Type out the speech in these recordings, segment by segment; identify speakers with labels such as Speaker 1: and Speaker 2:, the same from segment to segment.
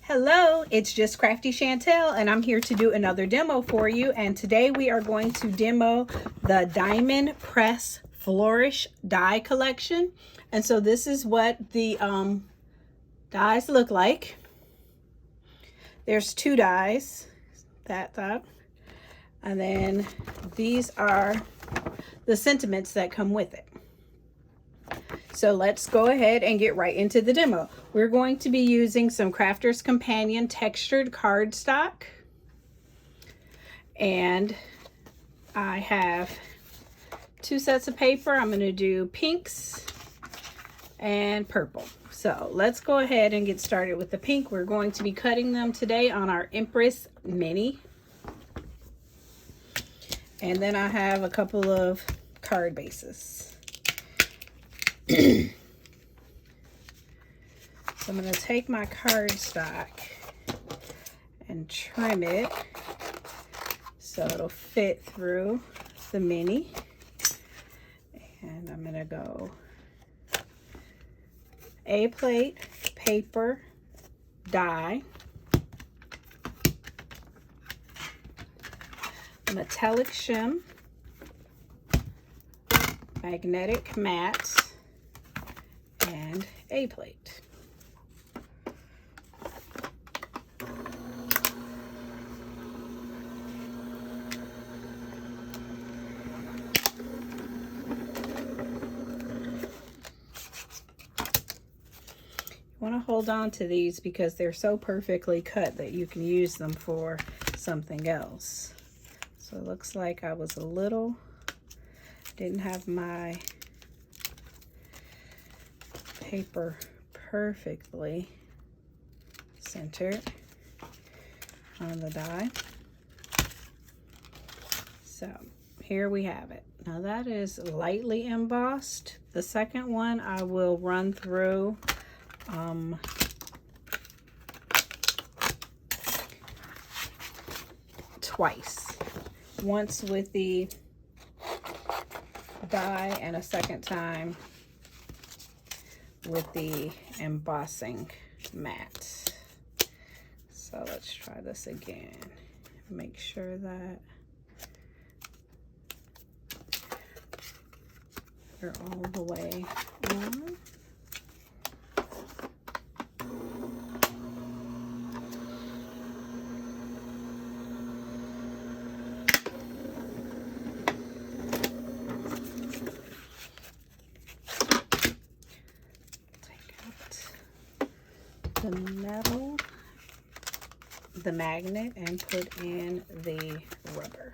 Speaker 1: Hello, it's just Crafty Chantel, and I'm here to do another demo for you. And today we are going to demo the Diamond Press Flourish Die collection. And so this is what the dies look like. There's two dies, that, and then these are the sentiments that come with it. So let's go ahead and get right into the demo. We're going to be using some Crafter's Companion textured cardstock. And I have two sets of paper. I'm going to do pinks and purple. So let's go ahead and get started with the pink. We're going to be cutting them today on our Empress Mini. And then I have a couple of card bases. So I'm going to take my cardstock and trim it so it'll fit through the mini. And I'm going to go A plate, paper, die, metallic shim, magnetic mat, and A plate. You want to hold on to these because they're so perfectly cut that you can use them for something else. So it looks like I was didn't have my paper perfectly centered on the die. So here we have it. Now that is lightly embossed. The second one I will run through twice. Once with the die and a second time with the embossing mat. So let's try this again. Make sure that they're all the way on. The metal, the magnet, and put in the rubber.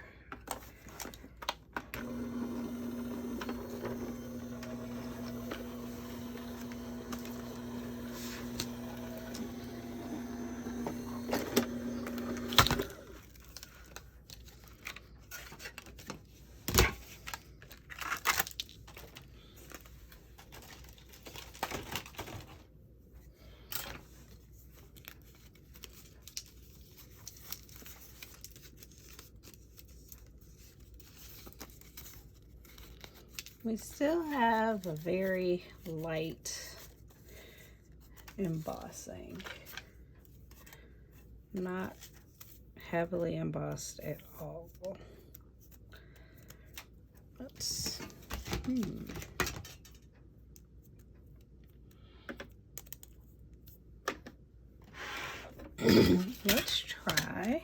Speaker 1: We still have a very light embossing, not heavily embossed at all. Let's let's try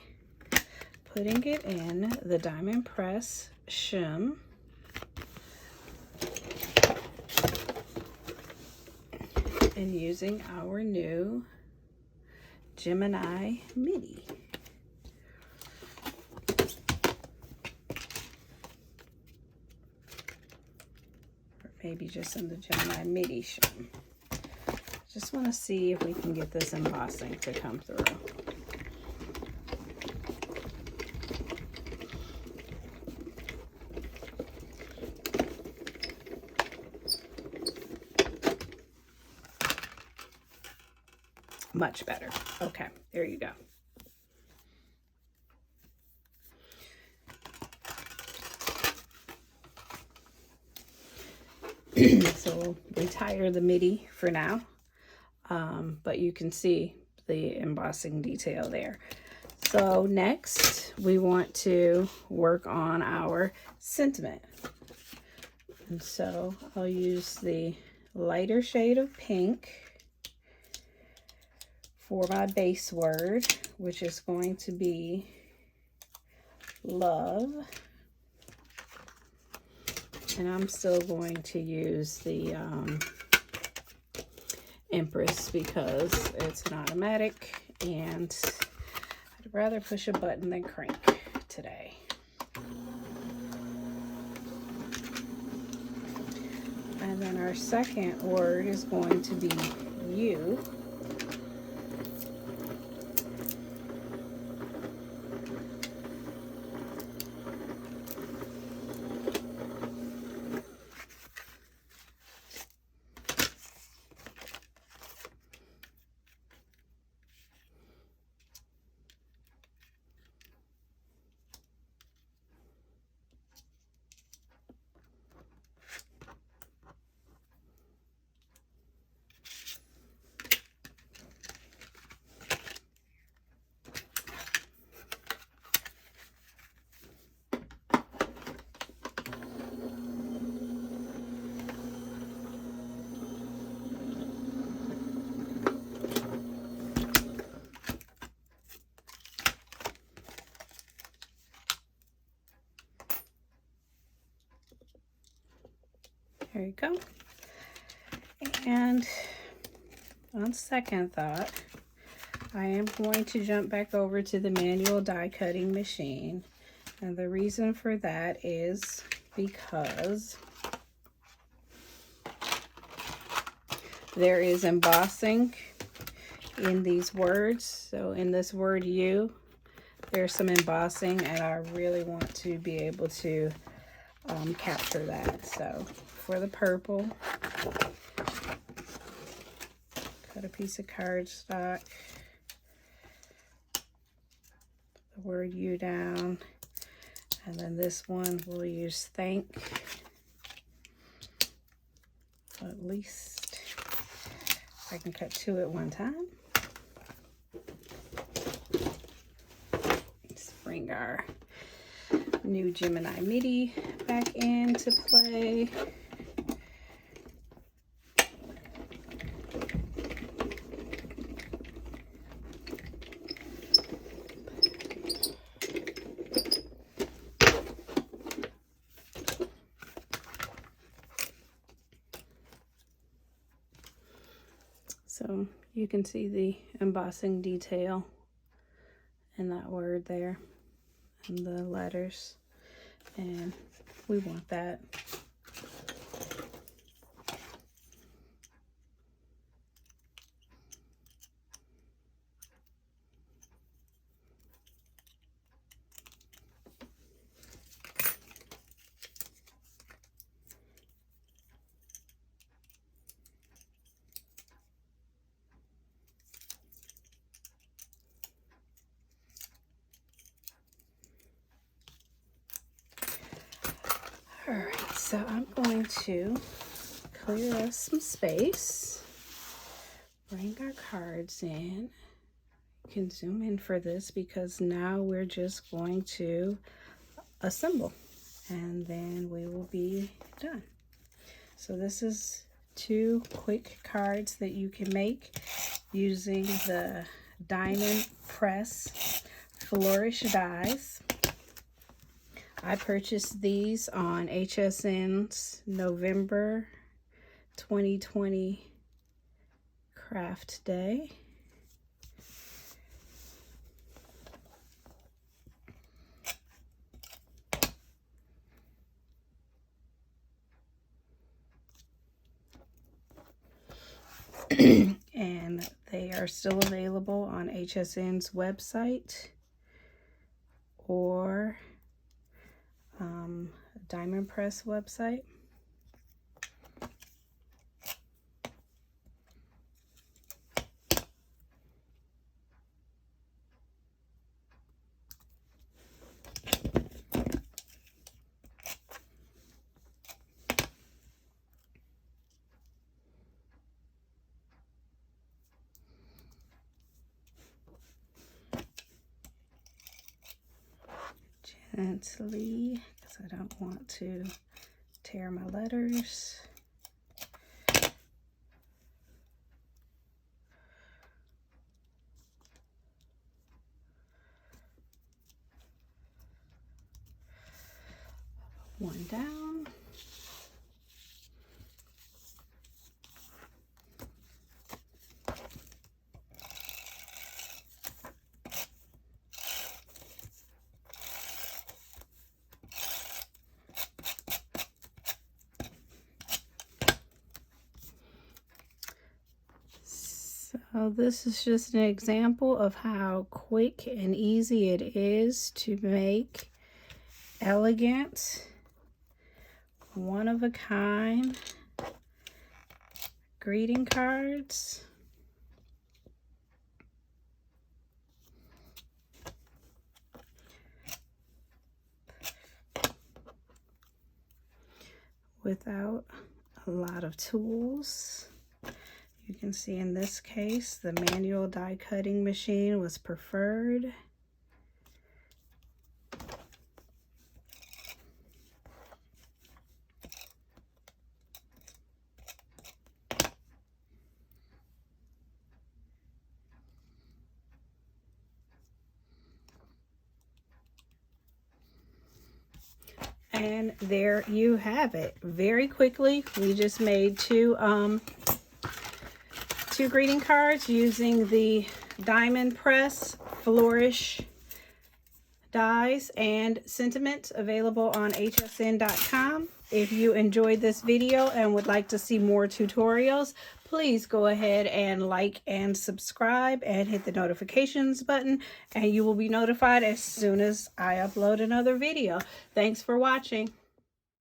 Speaker 1: putting it in the Diamond Press shim. And using our new Gemini Midi. Or maybe just in the Gemini Midi shim. Just want to see if we can get this embossing to come through. Much better. Okay, there you go. So we'll retire the Midi for now. But you can see the embossing detail there. So next we want to work on our sentiment. And so I'll use the lighter shade of pink for my base word, which is going to be love. And I'm still going to use the Empress because it's an automatic and I'd rather push a button than crank today. And then our second word is going to be you. There you go. And on second thought, I am going to jump back over to the manual die cutting machine. And the reason for that is because there is embossing in these words. So in this word you, there's some embossing and I really want to be able to capture that. So for the purple, cut a piece of cardstock, the word you down, and then this one we'll use thank. At least I can cut two at one time. Let's bring our new Gemini Midi back into play. So you can see the embossing detail in that word there and the letters, and we want that. All right, so I'm going to clear us some space, bring our cards in. You can zoom in for this because now we're just going to assemble and then we will be done. So this is 2 quick cards that you can make using the Diamond Press Flourish Dies. I purchased these on HSN's November 2020 craft day. And they are still available on HSN's website or Diamond Press website. gently, because I don't want to tear my letters. One down. So this is just an example of how quick and easy it is to make elegant, one-of-a-kind greeting cards. Without a lot of tools. You can see in this case, the manual die cutting machine was preferred. And there you have it. Very quickly, we just made two greeting cards using the Diamond Press Flourish Dies and Sentiment, available on hsn.com. If you enjoyed this video and would like to see more tutorials, please go ahead and like and subscribe and hit the notifications button, and you will be notified as soon as I upload another video. Thanks for watching.